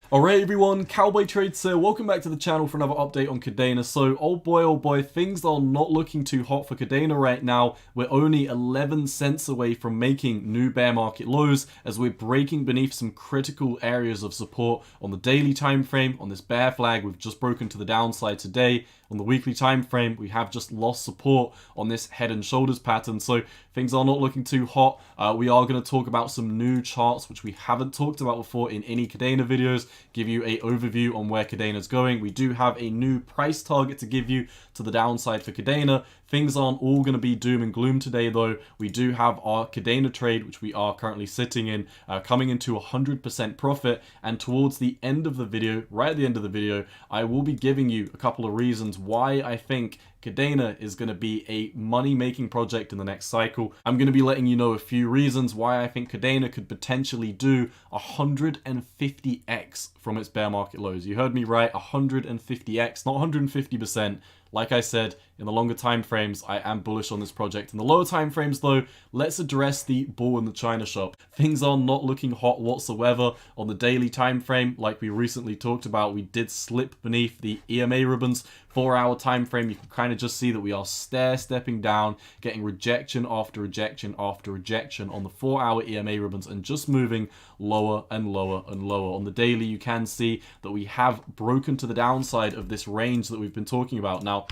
Alright everyone, Cowboy Trades here, welcome back to the channel for another update on Kadena. So, oh boy, things are not looking too hot for Kadena right now. We're only 11 cents away from making new bear market lows as we're breaking beneath some critical areas of support on the daily time frame. On this bear flag, we've just broken to the downside today. On the weekly time frame, we have just lost support on this head and shoulders pattern, so things are not looking too hot. We are going to talk about some new charts which we haven't talked about before in any Kadena videos, give you a overview on where Kadena is going. We do have a new price target to give you to the downside for Kadena. Things aren't all going to be doom and gloom today though. We do have our Kadena trade, which we are currently sitting in, coming into 100% profit, and towards the end of the video, right at the end of the video, I will be giving you a couple of reasons why I think Kadena is going to be a money-making project in the next cycle. I'm going to be letting you know a few reasons why I think Kadena could potentially do 150x from its bear market lows. You heard me right, 150x, not 150%. Like I said, in the longer time frames, I am bullish on this project. In the lower time frames though, let's address the bull in the china shop. Things are not looking hot whatsoever. On the daily time frame, like we recently talked about, we did slip beneath the EMA ribbons. 4-hour time frame, you can kind of just see that we are stepping down, getting rejection after rejection after rejection on the 4-hour EMA ribbons and just moving lower and lower and lower. On the daily, you can see that we have broken to the downside of this range that we've been talking about. Now,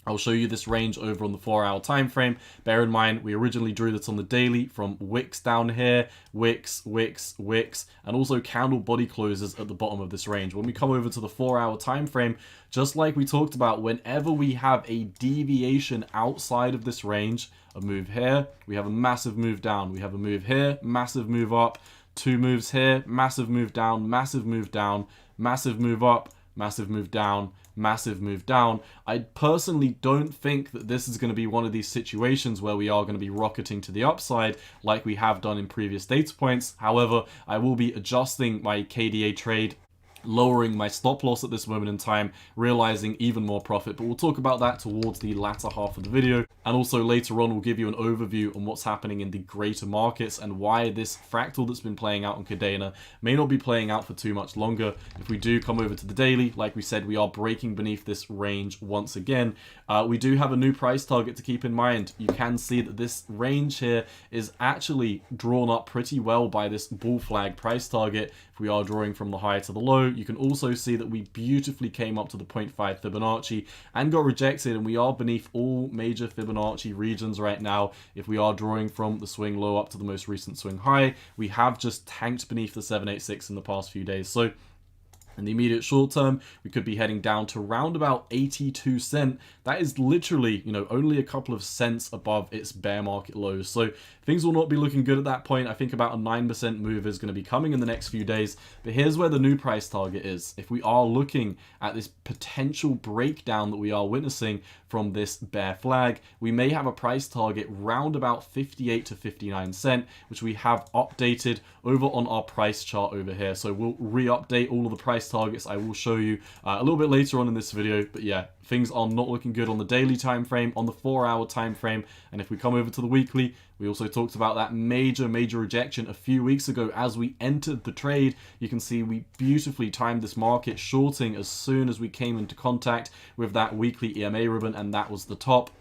I'll show you this range over on the 4-hour time frame. Bear in mind, we originally drew this on the daily from wicks down here, wicks, and also candle body closes at the bottom of this range. When we come over to the 4-hour time frame, just like we talked about, whenever we have a deviation outside of this range, a move here, we have a massive move down. We have a move here, massive move up, 2 moves here, massive move down, massive move down, massive move up, massive move down, massive move down. I personally don't think that this is going to be one of these situations where we are going to be rocketing to the upside like we have done in previous data points. However, I will be adjusting my KDA trade, lowering my stop loss at this moment in time, realizing even more profit, but we'll talk about that towards the latter half of the video. And also later on, we'll give you an overview on what's happening in the greater markets and why this fractal that's been playing out on Kadena may not be playing out for too much longer. If we do come over to the daily, like we said, we are breaking beneath this range once again. We do have a new price target to keep in mind. You can see that this range here is actually drawn up pretty well by this bull flag price target. If we are drawing from the high to the low, you can also see that we beautifully came up to the 0.5 Fibonacci and got rejected, and we are beneath all major Fibonacci regions right now. If we are drawing from the swing low up to the most recent swing high, we have just tanked beneath the 786 in the past few days. So in the immediate short term, we could be heading down to around about 82 cent. That is literally, only a couple of cents above its bear market lows. So things will not be looking good at that point. I think about a 9% move is going to be coming in the next few days. But here's where the new price target is. If we are looking at this potential breakdown that we are witnessing from this bear flag, we may have a price target round about 58 to 59 cent, which we have updated over on our price chart over here. So we'll re-update all of the price targets. I will show you a little bit later on in this video, but yeah, things are not looking good on the daily time frame, on the 4-hour time frame. And if we come over to the weekly, we also talked about that major rejection a few weeks ago as we entered the trade. You can see we beautifully timed this market shorting as soon as we came into contact with that weekly EMA ribbon, and that was the top.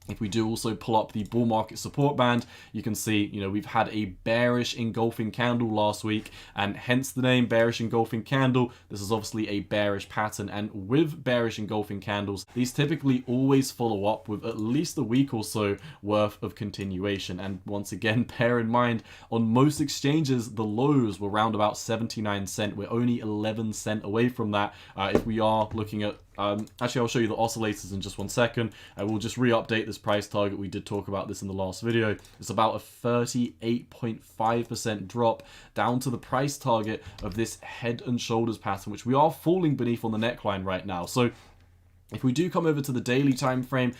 If we do also pull up the bull market support band, you can see, we've had a bearish engulfing candle last week, and hence the name bearish engulfing candle. This is obviously a bearish pattern, and with bearish engulfing candles, these typically always follow up with at least a week or so worth of continuation. And once again, bear in mind, on most exchanges, the lows were around about 79 cent. We're only 11 cent away from that. If we are looking at actually, I'll show you the oscillators in just one second. I will just re-update this price target. We did talk about this in the last video. It's about a 38.5% drop down to the price target of this head and shoulders pattern, which we are falling beneath on the neckline right now. So If we do come over to the daily time frame,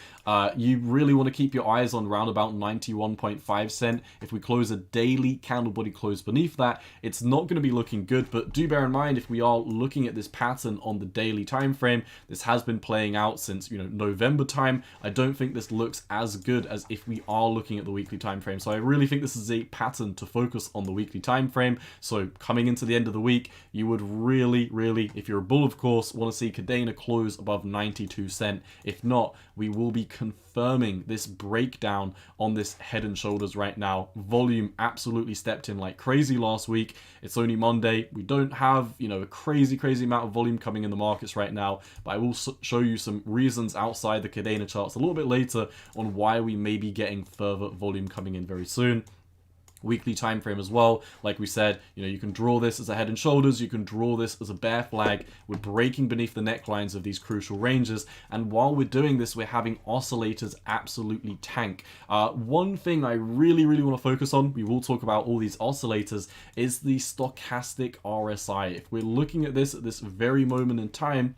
you really want to keep your eyes on round about 91.5 cent. If we close a daily candle body close beneath that, it's not going to be looking good. But do bear in mind, if we are looking at this pattern on the daily time frame, this has been playing out since, you know, November time. I don't think this looks as good as if we are looking at the weekly time frame. So I really think this is a pattern to focus on the weekly time frame. So coming into the end of the week, you would really, if you're a bull, of course, want to see Kadena close above 92 cent. If not, we will be confirming this breakdown on this head and shoulders right now. Volume absolutely stepped in like crazy last week. It's only Monday. We don't have, you know, a crazy amount of volume coming in the markets right now, but I will show you some reasons outside the Kadena charts a little bit later on why we may be getting further volume coming in very soon. Weekly time frame as well, like we said, you know, you can draw this as a head and shoulders, you can draw this as a bear flag. We're breaking beneath the necklines of these crucial ranges, and while we're doing this, we're having oscillators absolutely tank. One thing I really want to focus on, we will talk about all these oscillators, is the stochastic RSI. If we're looking at this very moment in time,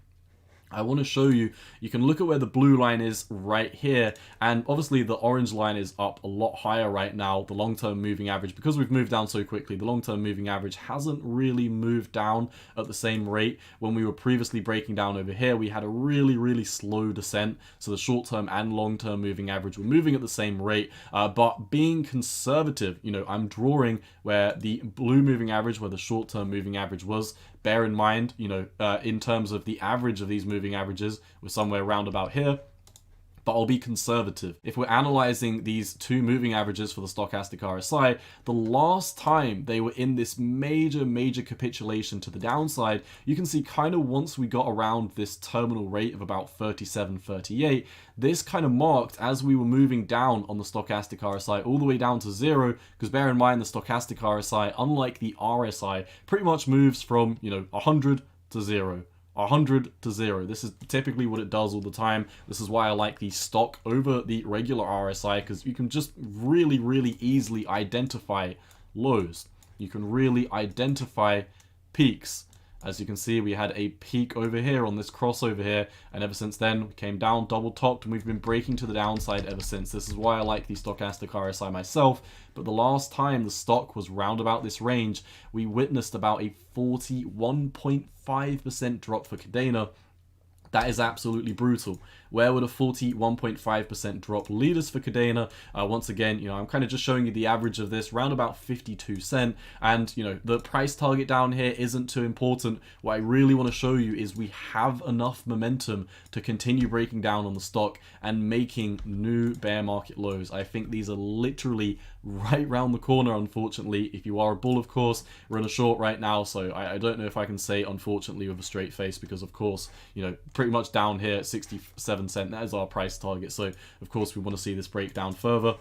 I want to show you, you can look at where the blue line is right here, and obviously the orange line is up a lot higher right now, the long-term moving average. Because we've moved down so quickly, the long-term moving average hasn't really moved down at the same rate. When we were previously breaking down over here, we had a really slow descent, so the short-term and long-term moving average were moving at the same rate, but being conservative, you know, I'm drawing where the blue moving average, where the short-term moving average was. Bear in mind, you know, in terms of the average of these moving averages, we're somewhere around about here, but I'll be conservative. If we're analyzing these two moving averages for the stochastic RSI, the last time they were in this major capitulation to the downside, you can see kind of once we got around this terminal rate of about 37, 38, this kind of marked as we were moving down on the stochastic RSI all the way down to zero, because bear in mind the stochastic RSI, unlike the RSI, pretty much moves from, you know, 100 to 0. 100 to 0. This is typically what it does all the time. This is why I like the stock over the regular RSI, because you can just really easily identify lows. You can really identify peaks. As you can see, we had a peak over here on this crossover here, and ever since then we came down, double topped, and we've been breaking to the downside ever since. This is why I like the stochastic RSI myself. But the last time the stock was round about this range, we witnessed about a 41.5% drop for Kadena. That is absolutely brutal. Where would a 41.5% drop lead us for Kadena? Once again, you know, I'm kind of just showing you the average of this, round about 52 cent. And, you know, the price target down here isn't too important. What I really want to show you is we have enough momentum to continue breaking down on the stock and making new bear market lows. I think these are literally right round the corner, unfortunately. If you are a bull, of course, we're in a short right now, so I don't know if I can say unfortunately with a straight face, because of course, you know, pretty much down here at 67 cent, that is our price target. So of course we want to see this break down further.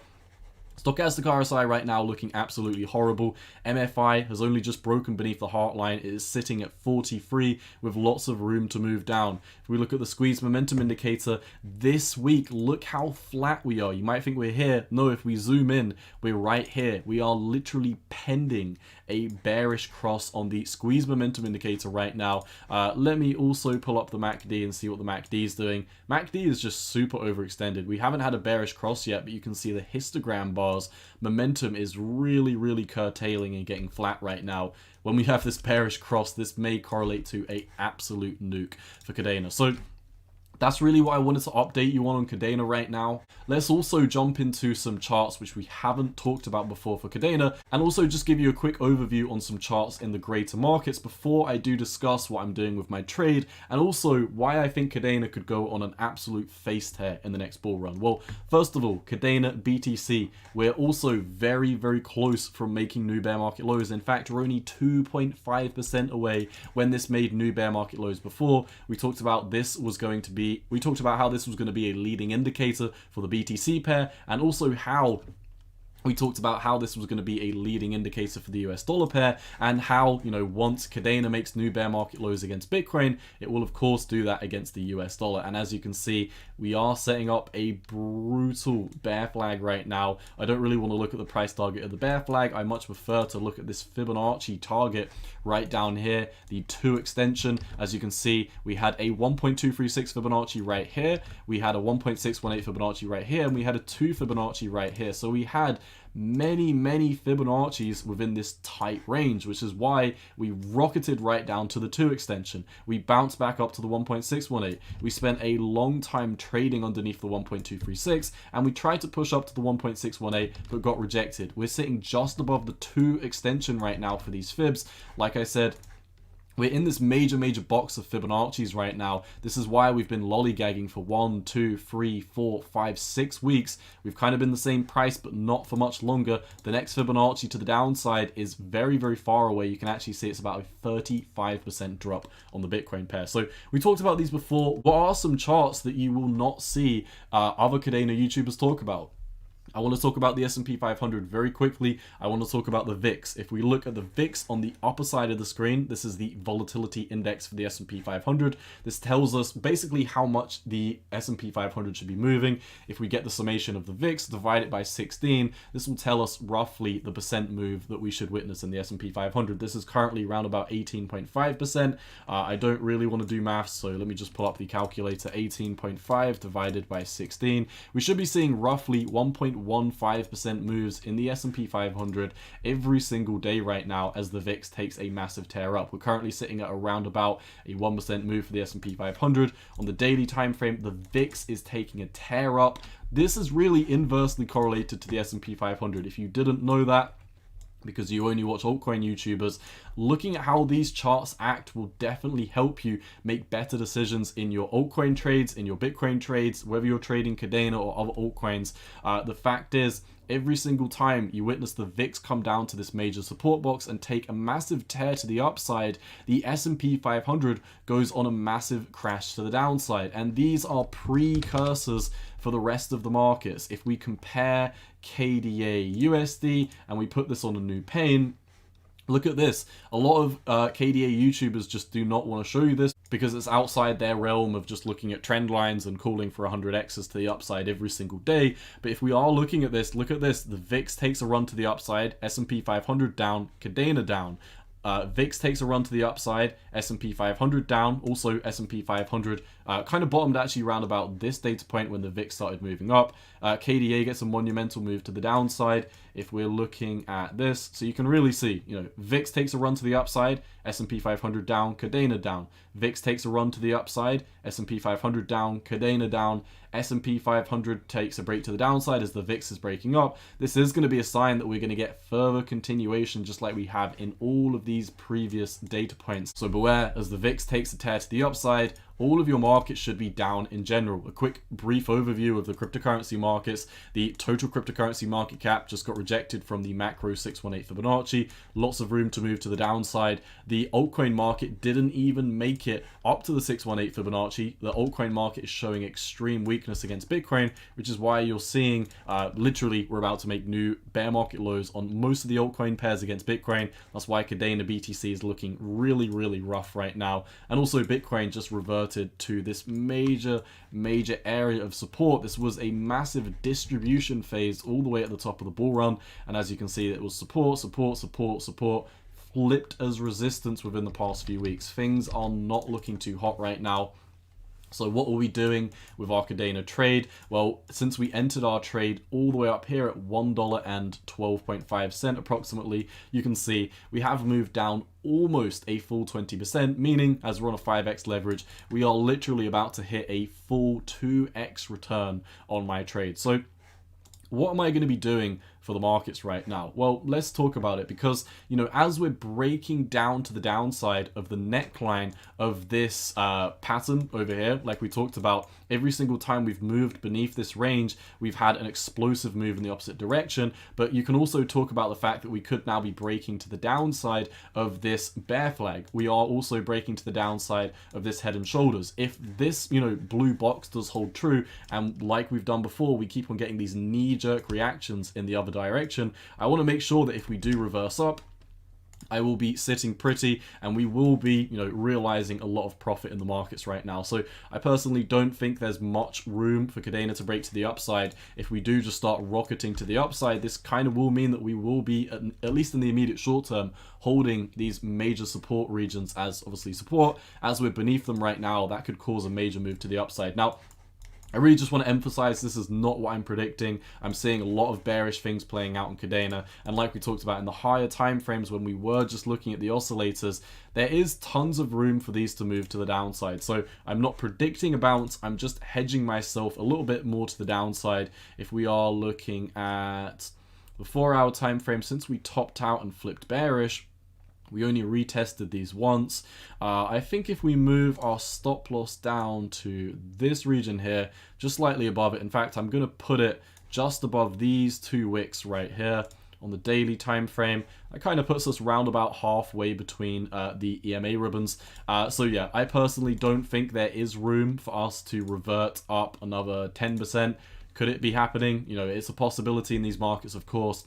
Stochastic RSI right now looking absolutely horrible. MFI has only just broken beneath the heart line. It is sitting at 43 with lots of room to move down. If we look at the squeeze momentum indicator this week, look how flat we are. You might think we're here. No, if we zoom in, we're right here. We are literally pending a bearish cross on the squeeze momentum indicator right now. Let me also pull up the MACD and see what the MACD is doing. MACD is just super overextended. We haven't had a bearish cross yet, but you can see the histogram bars. Momentum is really curtailing and getting flat right now. When we have this bearish cross, this may correlate to a absolute nuke for Kadena. So that's really what I wanted to update you on Kadena right now. Let's also jump into some charts which we haven't talked about before for Kadena, and also just give you a quick overview on some charts in the greater markets before I do discuss what I'm doing with my trade, and also why I think Kadena could go on an absolute face tear in the next bull run. Well, first of all, Kadena BTC, we're also very close from making new bear market lows. In fact, we're only 2.5% away when this made new bear market lows before. We talked about this was going to be we talked about how this was going to be a leading indicator for the BTC pair, and also how We talked about how this was going to be a leading indicator for the US dollar pair, and how, once Kadena makes new bear market lows against Bitcoin, it will of course do that against the US dollar. And as you can see, we are setting up a brutal bear flag right now. I don't really want to look at the price target of the bear flag. I much prefer to look at this Fibonacci target right down here, the 2 extension. As you can see, we had a 1.236 Fibonacci right here, we had a 1.618 Fibonacci right here, and we had a 2 Fibonacci right here. So we had many Fibonacci's within this tight range, which is why we rocketed right down to the 2 extension. We bounced back up to the 1.618. We spent a long time trading underneath the 1.236, and we tried to push up to the 1.618 but got rejected. We're sitting just above the 2 extension right now for these fibs. Like I said, we're in this major box of Fibonacci's right now. This is why we've been lollygagging for 1, 2, 3, 4, 5, 6 weeks. We've kind of been the same price, but not for much longer. The next Fibonacci to the downside is very far away. You can actually see it's about a 35% drop on the Bitcoin pair. So we talked about these before. What are some charts that you will not see other Kadena YouTubers talk about? I want to talk about the S&P 500 very quickly. I want to talk about the VIX. If we look at the VIX on the upper side of the screen, this is the volatility index for the S&P 500. This tells us basically how much the S&P 500 should be moving. If we get the summation of the VIX, divide it by 16, this will tell us roughly the percent move that we should witness in the S&P 500. This is currently around about 18.5%. I don't really want to do maths, so let me just pull up the calculator. 18.5 divided by 16. We should be seeing roughly 1.15% moves in the S&P 500 every single day right now as the VIX takes a massive tear up. We're currently sitting at around about a 1% move for the S&P 500. On the daily time frame, the VIX is taking a tear up. This is really inversely correlated to the S&P 500. If you didn't know that, because you only watch altcoin YouTubers, looking at how these charts act will definitely help you make better decisions in your altcoin trades, in your Bitcoin trades, whether you're trading Kadena or other altcoins. The fact is, every single time you witness the VIX come down to this major support box and take a massive tear to the upside, the S&P 500 goes on a massive crash to the downside. And these are precursors for the rest of the markets. If we compare KDA USD and we put this on a new pane, look at this. A lot of KDA YouTubers just do not want to show you this because it's outside their realm of just looking at trend lines and calling for 100x's to the upside every single day. But if we are looking at this, look at this. The VIX takes a run to the upside, S&P 500 down, Kadena down. VIX takes a run to the upside, S&P 500 down, also S&P 500 kind of bottomed actually around about this data point when the VIX started moving up. KDA gets a monumental move to the downside. If we're looking at this, so you can really see, VIX takes a run to the upside, S&P 500 down, Kadena down. VIX takes a run to the upside, S&P 500 down, Kadena down. S&P 500 takes a break to the downside as the VIX is breaking up. This is going to be a sign that we're going to get further continuation just like we have in all of these previous data points. So beware, as the VIX takes a tear to the upside, all of your markets should be down in general. A quick brief overview of the cryptocurrency markets. The total cryptocurrency market cap just got rejected from the macro 618 Fibonacci. Lots of room to move to the downside. The altcoin market didn't even make it up to the 618 Fibonacci. The altcoin market is showing extreme weakness against Bitcoin, which is why you're seeing literally we're about to make new bear market lows on most of the altcoin pairs against Bitcoin. That's why Kadena BTC is looking really rough right now. And also Bitcoin just reversed to this major area of support. This was a massive distribution phase all the way at the top of the bull run, and as you can see, it was support, flipped as resistance within the past few weeks. Things are not looking too hot right now. So what are we doing with our Kadena trade? Well, since we entered our trade all the way up here at $1.12.5 approximately, you can see we have moved down almost a full 20%, meaning as we're on a 5x leverage, we are literally about to hit a full 2x return on my trade. So what am I going to be doing for the markets right now? Well, let's talk about it because, as we're breaking down to the downside of the neckline of this pattern over here, like we talked about, every single time we've moved beneath this range, we've had an explosive move in the opposite direction. But you can also talk about the fact that we could now be breaking to the downside of this bear flag. We are also breaking to the downside of this head and shoulders. If this, blue box does hold true, and like we've done before, we keep on getting these knee-jerk reactions in the other direction, I want to make sure that if we do reverse up, I will be sitting pretty, and we will be, realizing a lot of profit in the markets right now. So I personally don't think there's much room for Kadena to break to the upside. If we do just start rocketing to the upside, this kind of will mean that we will be, at least in the immediate short term, holding these major support regions as obviously support. As we're beneath them right now, that could cause a major move to the upside. Now, I really just want to emphasize this is not what I'm predicting. I'm seeing a lot of bearish things playing out in Kadena, and like we talked about in the higher time frames when we were just looking at the oscillators, there is tons of room for these to move to the downside. So I'm not predicting a bounce, I'm just hedging myself a little bit more to the downside. If we are looking at the 4-hour time frame, since we topped out and flipped bearish, we only retested these once. I think if we move our stop loss down to this region here, just slightly above it, in fact, I'm going to put it just above these 2 wicks right here on the daily time frame. That kind of puts us round about halfway between the EMA ribbons. So yeah, I personally don't think there is room for us to revert up another 10%. Could it be happening? It's a possibility in these markets, of course.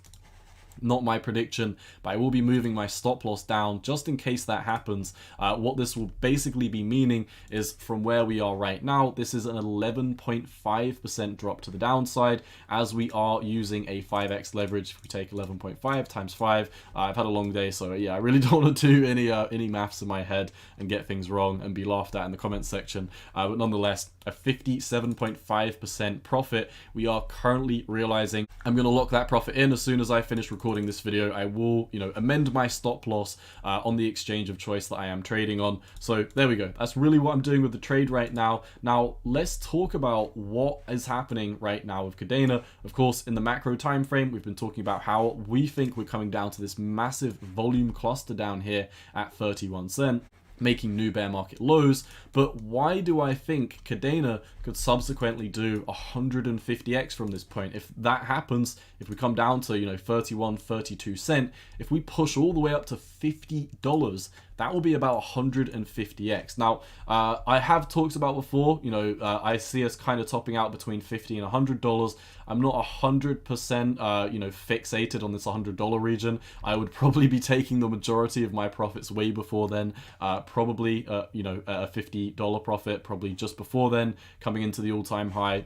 Not my prediction, but I will be moving my stop loss down just in case that happens. What this will basically be meaning is from where we are right now, this is an 11.5% drop to the downside, as we are using a 5x leverage. If we take 11.5 times 5, I've had a long day, so yeah, I really don't want to do any maths in my head and get things wrong and be laughed at in the comments section. But nonetheless, a 57.5% profit we are currently realizing. I'm going to lock that profit in as soon as I finish recording this video. I will, amend my stop loss on the exchange of choice that I am trading on. So there we go. That's really what I'm doing with the trade right now. Now let's talk about what is happening right now with Kadena. Of course, in the macro time frame, we've been talking about how we think we're coming down to this massive volume cluster down here at 31 cents. Making new bear market lows. But why do I think Kadena could subsequently do 150x from this point? If that happens, if we come down to 31, 32 cent, if we push all the way up to $50, that will be about 150x. Now, I have talked about before, I see us kind of topping out between $50 and $100. I'm not 100%, fixated on this $100 region. I would probably be taking the majority of my profits way before then, probably, a $50 profit, probably just before then, coming into the all-time high.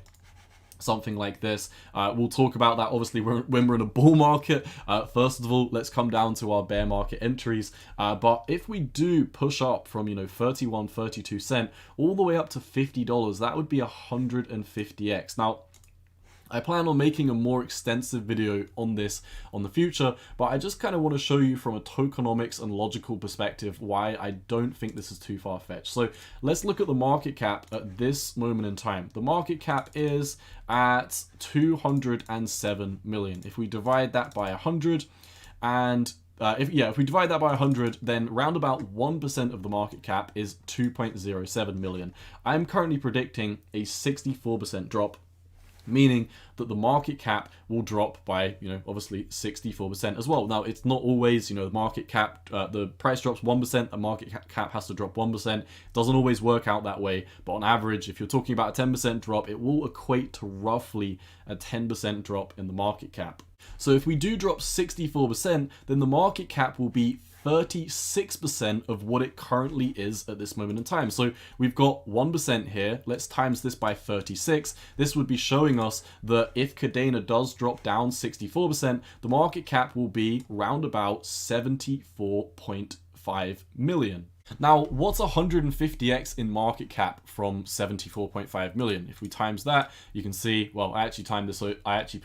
Something like this. We'll talk about that obviously when we're in a bull market. First of all, let's come down to our bear market entries. But if we do push up from 31, 32 cent all the way up to $50, that would be 150x. Now, I plan on making a more extensive video on this on the future, but I just kind of want to show you from a tokenomics and logical perspective why I don't think this is too far-fetched. So let's look at the market cap at this moment in time. The market cap is at 207 million. If we divide that by 100, and if we divide that by 100, then round about 1% of the market cap is 2.07 million. I'm currently predicting a 64% drop, meaning that the market cap will drop by, obviously 64% as well. Now, it's not always, the market cap, the price drops 1%, the market cap has to drop 1%. It doesn't always work out that way, but on average, if you're talking about a 10% drop, it will equate to roughly a 10% drop in the market cap. So if we do drop 64%, then the market cap will be 36% of what it currently is at this moment in time. So we've got 1% here. Let's times this by 36. This would be showing us that if Kadena does drop down 64%, the market cap will be round about 74.5 million. Now, what's 150x in market cap from 74.5 million? If we times that, you can see, well, I actually put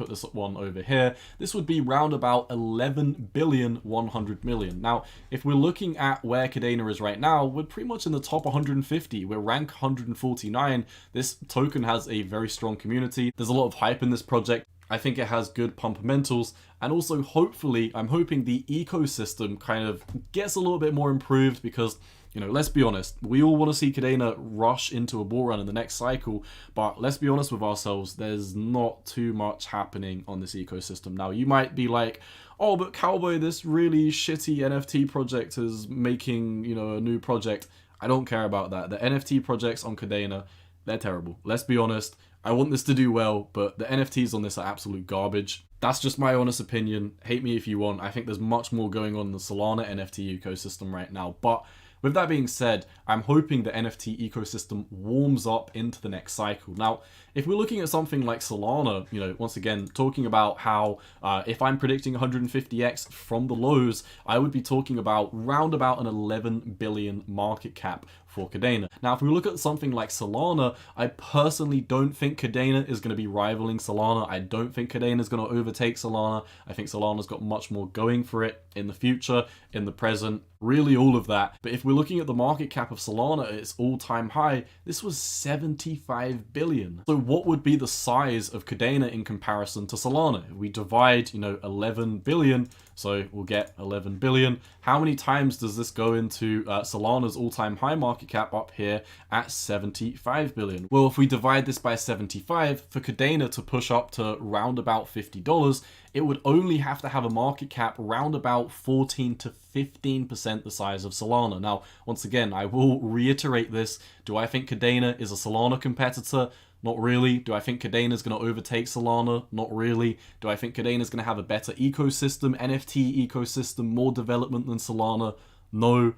this one over here. This would be round about 11,100 million. Now, if we're looking at where Kadena is right now, we're pretty much in the top 150. We're rank 149. This token has a very strong community. There's a lot of hype in this project. I think it has good fundamentals, and also hopefully I'm hoping the ecosystem kind of gets a little bit more improved because, let's be honest, we all want to see Kadena rush into a bull run in the next cycle, but let's be honest with ourselves, there's not too much happening on this ecosystem. Now, you might be like, oh, but Cowboy, this really shitty NFT project is making, a new project. I don't care about that. The NFT projects on Kadena, they're terrible. Let's be honest. I want this to do well, but the NFTs on this are absolute garbage. That's just my honest opinion. Hate me if you want. I think there's much more going on in the Solana NFT ecosystem right now. But with that being said, I'm hoping the NFT ecosystem warms up into the next cycle. Now, if we're looking at something like Solana, once again, talking about how if I'm predicting 150x from the lows, I would be talking about round about an 11 billion market cap for Kadena. Now, if we look at something like Solana, I personally don't think Kadena is going to be rivaling Solana. I don't think Kadena is going to overtake Solana. I think Solana's got much more going for it in the future, in the present, really all of that. But if we're looking at the market cap of Solana at its all-time high, this was 75 billion. So what would be the size of Kadena in comparison to Solana? If we divide, 11 billion, so we'll get 11 billion. How many times does this go into Solana's all-time high market cap up here at 75 billion? Well, if we divide this by 75, for Kadena to push up to round about $50, it would only have to have a market cap round about 14 to 15% the size of Solana. Now, once again, I will reiterate this. Do I think Kadena is a Solana competitor? Not really. Do I think Kadena is going to overtake Solana? Not really. Do I think Kadena is going to have a better ecosystem, NFT ecosystem, more development than Solana? No.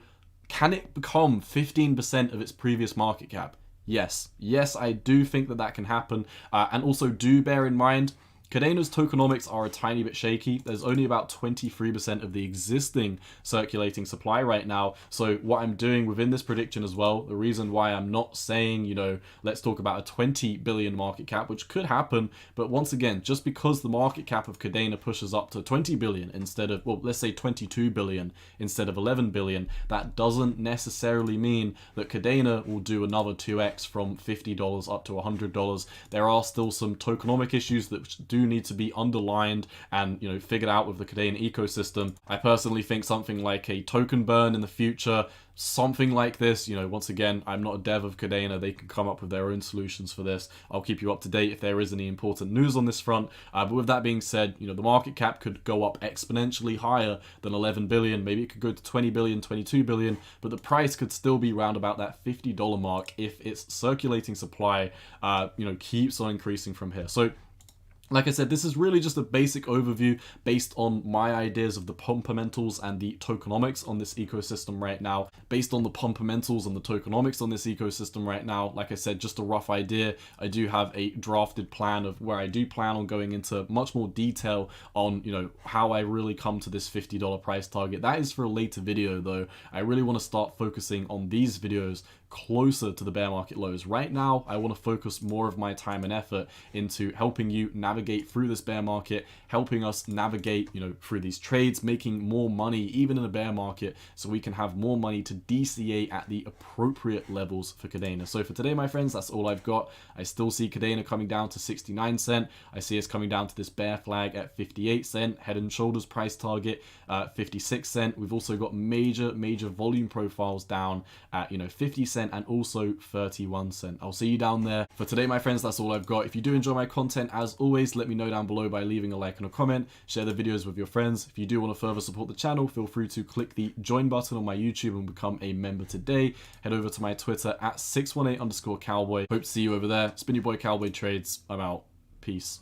Can it become 15% of its previous market cap? Yes. Yes, I do think that can happen. And also do bear in mind, Kadena's tokenomics are a tiny bit shaky. There's only about 23% of the existing circulating supply right now. So what I'm doing within this prediction as well, the reason why I'm not saying, let's talk about a 20 billion market cap, which could happen. But once again, just because the market cap of Kadena pushes up to 20 billion instead of, well, let's say 22 billion instead of 11 billion, that doesn't necessarily mean that Kadena will do another 2x from $50 up to $100. There are still some tokenomic issues that do need to be underlined and figured out with the Kadena ecosystem. I personally think something like a token burn in the future, something like this, once again, I'm not a dev of Kadena. They can come up with their own solutions for this. I'll keep you up to date if there is any important news on this front. But with that being said, the market cap could go up exponentially higher than 11 billion. Maybe it could go to 20 billion, 22 billion, but the price could still be around about that $50 mark if its circulating supply, keeps on increasing from here. So, like I said, this is really just a basic overview based on my ideas of the pumpermentals and the tokenomics on this ecosystem right now. Based on the pumpermentals and the tokenomics on this ecosystem right now, like I said, just a rough idea. I do have a drafted plan of where I do plan on going into much more detail on, how I really come to this $50 price target. That is for a later video though. I really want to start focusing on these videos closer to the bear market lows. Right now, I want to focus more of my time and effort into helping you navigate through this bear market, helping us navigate, through these trades, making more money even in a bear market so we can have more money to DCA at the appropriate levels for Kadena. So for today, my friends, that's all I've got. I still see Kadena coming down to 69 cent. I see us coming down to this bear flag at 58 cent, head and shoulders price target 56 cent. We've also got major volume profiles down at 50 cent and also 31 cent. I'll see you down there. For today, my friends, that's all I've got. If you do enjoy my content, as always, let me know down below by leaving a like and a comment. Share the videos with your friends. If you do want to further support the channel, feel free to click the join button on my YouTube and become a member today. Head over to my Twitter at 618_cowboy. Hope to see you over there. It's been your boy Cowboy Trades. I'm out. Peace.